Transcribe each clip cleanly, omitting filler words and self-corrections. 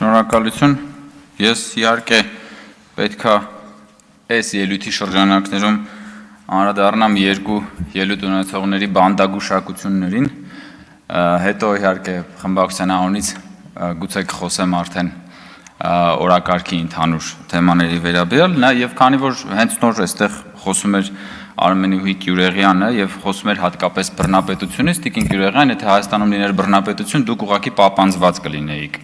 Շնորհակալություն։ Ես իհարկե պետք է այս ելույթի շրջանակներում անդրադառնամ երկու ելույթ ունեցողների բանդագուշակություններին, հետո իհարկե խմբակցության անունից գուցե կխոսեմ արդեն օրակարգի ընդհանուր թեմաների վերաբերյալ, նաև քանի որ հենց նոր այստեղ խոսում էր Արմենուհի Գյուրեղյանը եւ խոսում էր հատկապես բռնապետությունից, Տիկին Գյուրեղյան, եթե Հայաստանում լիներ բռնապետություն, դուք ուղղակի պապանձված կլինեիք։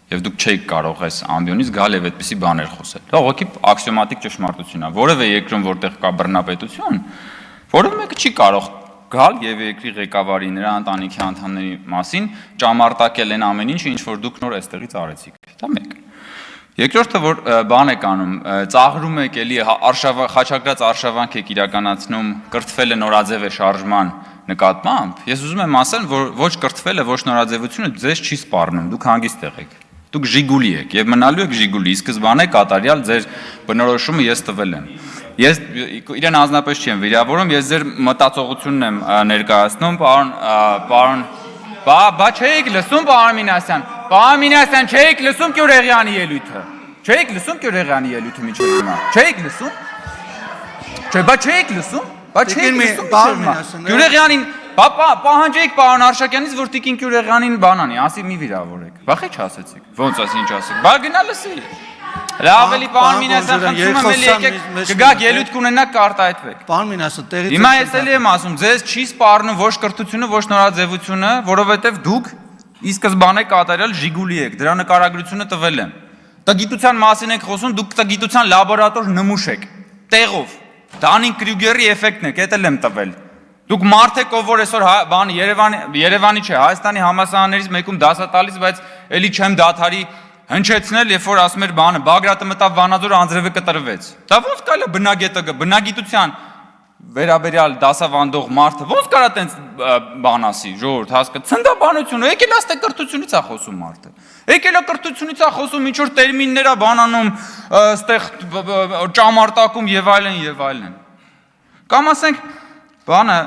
Եվ դուք չէիք կարող այս ամբիոնից գալ եւ այդպիսի բաներ խոսել։ Դա ուղղակի աքսիոմատիկ ճշմարտություն է։ Որևէ երկրում, որտեղ կա բռնապետություն, որևէ մեկը չի կարող գալ եւ երկրի ղեկավարի նրա ընտանիքի անդամների մասին ճամարտակել այն ամեն ինչը, ինչ որ դուք նոր այստեղից արեցիք։ Դա մեկ։ Երկրորդը, որ բան եք անում, ծաղրում եք էլի խաչակրած արշավանք եք իրականացնում, կրթվել է նորաձև է շարժման նկատմամբ, ես ուզում եմ ասել, որ ոչ կրթվելը, ոչ նորաձևությունը ձեզ չի սպառնում, դուք հանգիստ եղեք։ Դուք Ժիգուլի եք եւ մնալու եք Ժիգուլի, ի սկզբանե կատարյալ ձեր բնորոշումը ես տվել եմ։ Ես իրեն անձնապես չեմ վիրավորում, ես ձեր մտածողությունն եմ ներկայացնում, պարոն Բա չէիք լսում պարոն Մինասյան, չէիք լսում Գյուրեղյանի ելույթը։ Չէիք լսում Գյուրեղյանի ելույթը միջև հիմա։ Չէիք լսում։ Չէ, բա չէիք լսում։ Բա չէիք լսում։ Գյուրեղյանին պահանջեիք պարոն Արշակյանից, որ Տիկին Գյուրեղյանին բանանի, ասի մի վիրավորեք։ Բախի չասեցիք։ Ոնց ասի ինչ ասեք։ Բա գնա լսի։ Լավելի պարոն Մինասյան, խնդրում եմ էլի եկեք կգաք ելույթ կունենաք կարտահայտվեք։ Պարոն Մինասյան, տեղից Հիմա ես էլի եմ ասում, ձեզ չի սպառնում ոչ կրթությունը, ոչ նորաձևությունը, որովհետև դուք ի սկզբանե կատարյալ Ժիգուլի եք, դրա նկարագրությունը տվել եմ։ Տգիտության մասին եք խոսում, դուք տգիտության լաբորատոր նմուշ եք, տեղով։ Դանին-Կրյուգերի էֆեկտն եք, էդ էլ եմ տվել։ Դուք մարդ եք, ով որ այսօր բան Երևանի չէ, Հայաստանի համալսարաններից մեկում դասա տալիս, բայց էլի չեմ դադարի հնչեցնել, երբ որ ասում էր բանը, Բագրատը մտավ Վանաձոր, Անձրևը կտրվեց։ Դա ոնց կարելի է բնագետը, բնագիտության վերաբերյալ դասավանդող մարդը ոնց կարա տենց բան ասի, ժողովուրդ հասկա, ցնդաբանությունը, եկել աստե կրթությունից է խոսում մարդը։ Եկել է կրթությունից է խոսում, ինչ որ տերմիններ է բանանում, այստեղ ճամարտակում եւ այլն։ Կամ ասենք, բանը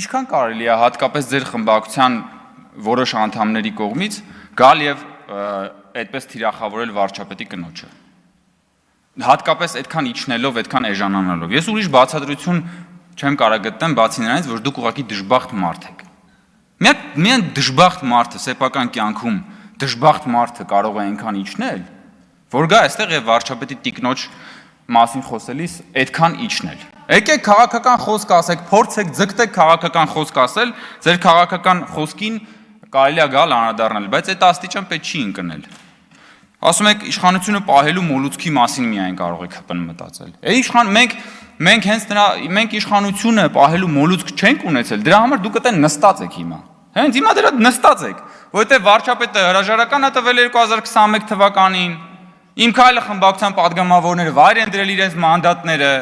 ինչքան կարելի է հատկապես ձեր խմբակցության որոշ անդամների կողմից գալ եւ այդպես թիրախավորել վարչապետի կնոջը։ Հատկապես այդքան իջնելով, այդքան էժանանալով։ Ես ուրիշ բացատրություն չեմ կարող գտնել, բացի նրանից, որ դուք ուղղակի դժբախտ մարդ եք։ Միայն դժբախտ մարդը սեփական կյանքում դժբախտ մարդը կարող է այնքան իջնել, որ գա այստեղ եւ վարչապետի տիկնոջ մասին խոսելիս այդքան իջնել։ Եկեք քաղաքական խոսք ասեք, փորձեք ձգտեք քաղաքական խոսք ասել, ձեր քաղաքական խոսքին կարելի է գալ անդրադառնալ, բայց այդ աստիճան պետք չի ընկնել։ Ասում եք իշխանությունը պահելու մոլուցքի մասին միայն կարող եք հպն մտածել։ Մենք իշխանությունը պահելու մոլուցք չենք ունեցել, դրա համար դուք այդտեղ նստած եք հիմա։ Հենց հիմա դրա նստած եք, որովհետև վարչապետը հրաժարական է տվել 2021 թվականին, իմ քայլը խմբակցության падգամավորները վայր են դրել իրենց մանդատները,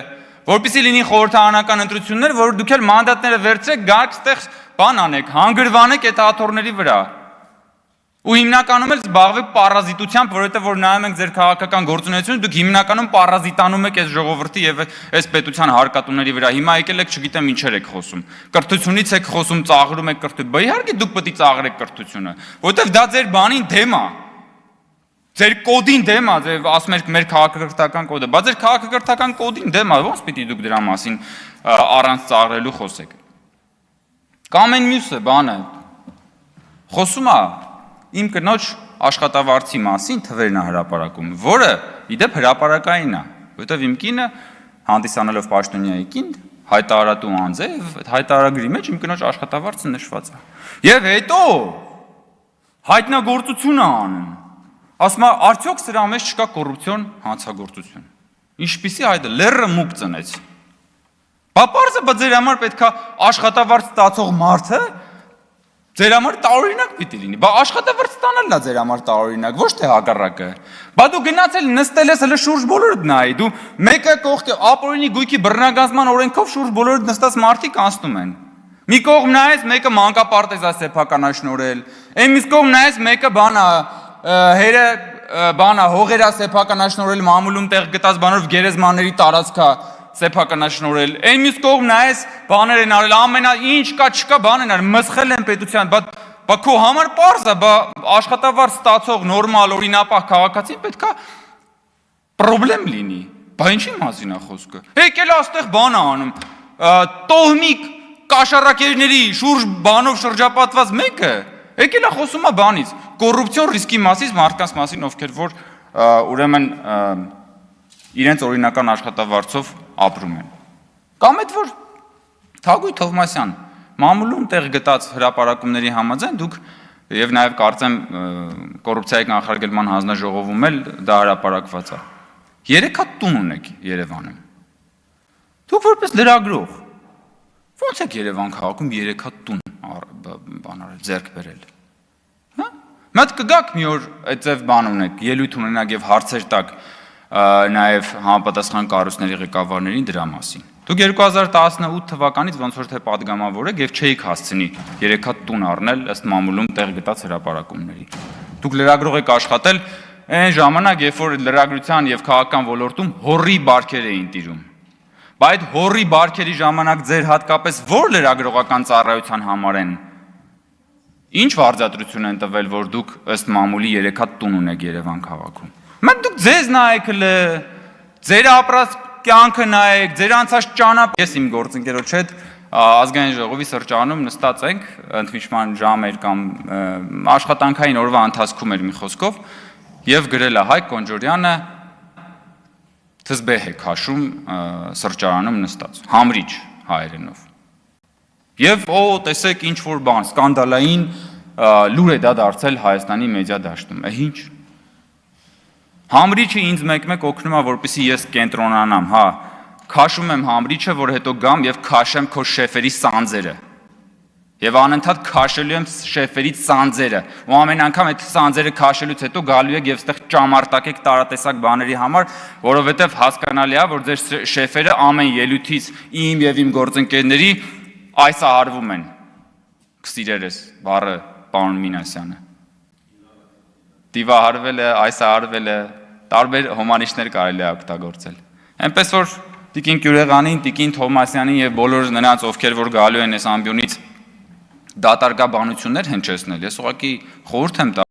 որպեսզի լինի խորհրդարանական ընտրություններ, որ դուք էլ մանդատները վերցրեք, գարկ ստեղ բան անեք, հանգրվանեք այդ աթոռների վրա։ Ու հիմնականում էլ զբաղվեք պարազիտությամբ, որովհետև որ նայում ենք ձեր քաղաքական գործունեությունը, դուք հիմնականում պարազիտանում եք այս ժողովրդի եւ այս պետության հարկատուների վրա։ Հիմա եկել եք, չգիտեմ ինչեր եք խոսում։ Կրթությունից եք խոսում, ծաղրում եք կրթություն։ Բա իհարկե դուք պետք է ծաղրեք կրթությունը, որովհետև դա ձեր բանին դեմ է։ Ձեր կոդին դեմ է, ձեր ասում եք մեր քաղաքակրթական կոդը, բայց ձեր քաղաքակրթական կոդին դեմ է, ո՞նց պիտի դուք դրա մասին առանց ծաղրելու խոսեք։ Կամ այն մյուսը բանը խոսում է իմ կնոջ աշխատավարձի մասին թվերն է հրապարակում, որը իդեպ հրապարակային է, որովհետև իմ կինը հանդիսանալով պաշտոնյայի կին հայտարարատու անձ է, այդ հայտարարագրի մեջ իմ կնոջ աշխատավարձը նշված է։ Եվ հետո հայտնագործություն է անում։ Ասում է, արդյոք սրա մեջ չկա կոռուպցիոն հանցագործություն։ Ինչպիսի հայտը լեռը մուկ ծնեց։ Բա պարզը ձեր համար պետք է աշխատավարձ ստացող մարդը ձեր համար տարօրինակ պիտի լինի։ Բա աշխատավարձ ստանալն է ձեր համար տարօրինակ, ոչ թե հակառակը։ Բա դու գնացել նստել ես հələ շուրջ բոլորդ նայի, դու մեկը կողքի ապօրինի գույքի բռնագազման օրենքով շուրջ բոլորդ նստած մարդիկ անցնում են։ Մի կողմ նայես մեկը մանկապարտեզ է սեփականաշնորհել, այն մյուս կողմ նայես մեկը հողերա սեփականաշնորհել մամուլում տեղ գտած բանով գերեզմանների տարածքա սեփականաշնորհել, այն մյուս կողմ նայես բաներ են արել, ամենա ինչ կա չկա բան են արել, մսխել են պետության, բայց բա քո համար պարզ է, բա աշխատավարձ ստացող նորմալ օրինապահ քաղաքացին պետքա պրոբլեմ լինի։ Բա ինչի մասին է խոսքը։ Եկել է այստեղ բան է անում, տոհմիկ կաշառակերների շուրջ բանով շրջապատված մեկը, եկել է խոսում է բանից, կոռուպցիոն ռիսկի մասից, մարդկանց մասին, ովքեր որ ուրեմն իրենց օրինական աշխատավարձով ապրում են։ Կամ այդ որ Թագուհի Թովմասյան մամուլում տեղ գտած հրապարակումների համաձայն դուք եւ նաեւ կարծեմ կոռուպցիայի կանխարգելման հանձնաժողովում էլ դա հրապարակված է։ 3 հատ տուն ունեք Երևանում։ Դուք որպես լրագրող ո՞նց եք Երևան քաղաքում 3 հատ տուն բանարել, ձեռք բերել։ Հա? Մատ կգաք մի օր այդտեղ բան ունեք, ելույթ ունենաք եւ հարցեր տակ նաեւ համապատասխան կառույցների ղեկավարներին դրա մասին։ Դուք 2018 թվականից ոնց որ թե падգամավոր եք եւ չէիք հասցնի 3 հատ տուն առնել ըստ մամուլում տեղ գտած հրապարակումների։ Դուք լրագրող եք աշխատել այն ժամանակ, երբ որ լրագրության եւ քաղաքական ոլորտում հորի բարքեր էին տիրում։ Բայց այդ հորի բարքերի ժամանակ ձեր հատկապես որ լրագրողական ծառայության համար են ինչ վարձատրություն են տվել, որ դուք ըստ մամուլի 3 հատ տուն ունեք Երևան քաղաքում։ Մենք դուք ձեզ նայեք հլը, ձեր ապրած կյանքը նայեք, ձեր անցած ճանապարհը։ Ես իմ գործընկերոջ հետ ազգային ժողովի սրճարանում նստած ենք, ընդմիջման ժամ էր կամ աշխատանքային օրվա ընթացքում էր մի խոսքով եւ գրել է Հայկ Կոնջորյանը թզբեհ է քաշում սրճարանում նստած, համրիչ հայերենով։ Եվ տեսեք ինչ որ բան, սկանդալային լուր է դա դարձել Հայաստանի մեդիա դաշտում։ Ինչ։ Համրիչը ինձ մեկ-մեկ օգնում է, որպեսզի ես կենտրոնանամ, հա, քաշում եմ համրիչը, որ հետո գամ եւ քաշեմ քո շեֆերի սանձերը։ Եվ անընդհատ քաշելու եմ շեֆերի սանձերը, ու ամեն անգամ այդ սանձերը քաշելուց հետո գալու եք եւ այդտեղ ճամարտակեք տարատեսակ բաների համար, որովհետեւ հասկանալի է, որ ձեր շեֆերը ամեն ելույթից իմ եւ իմ գործընկերների այսահարվում են։ Կսիրերես բառը պարոն Մինասյանը։ Դիվահարվել է, այսահարվել է, տարբեր հոմանիշներ կարելի է օգտագործել։ Այնպես որ Տիկին Գյուրեղանին, Տիկին Թովմասյանին եւ բոլոր նրանց, ովքեր որ գալու են այս ամբիոնից դատարկաբանություններ հնչեցնել, ես ուղղակի խորհուրդ եմ տա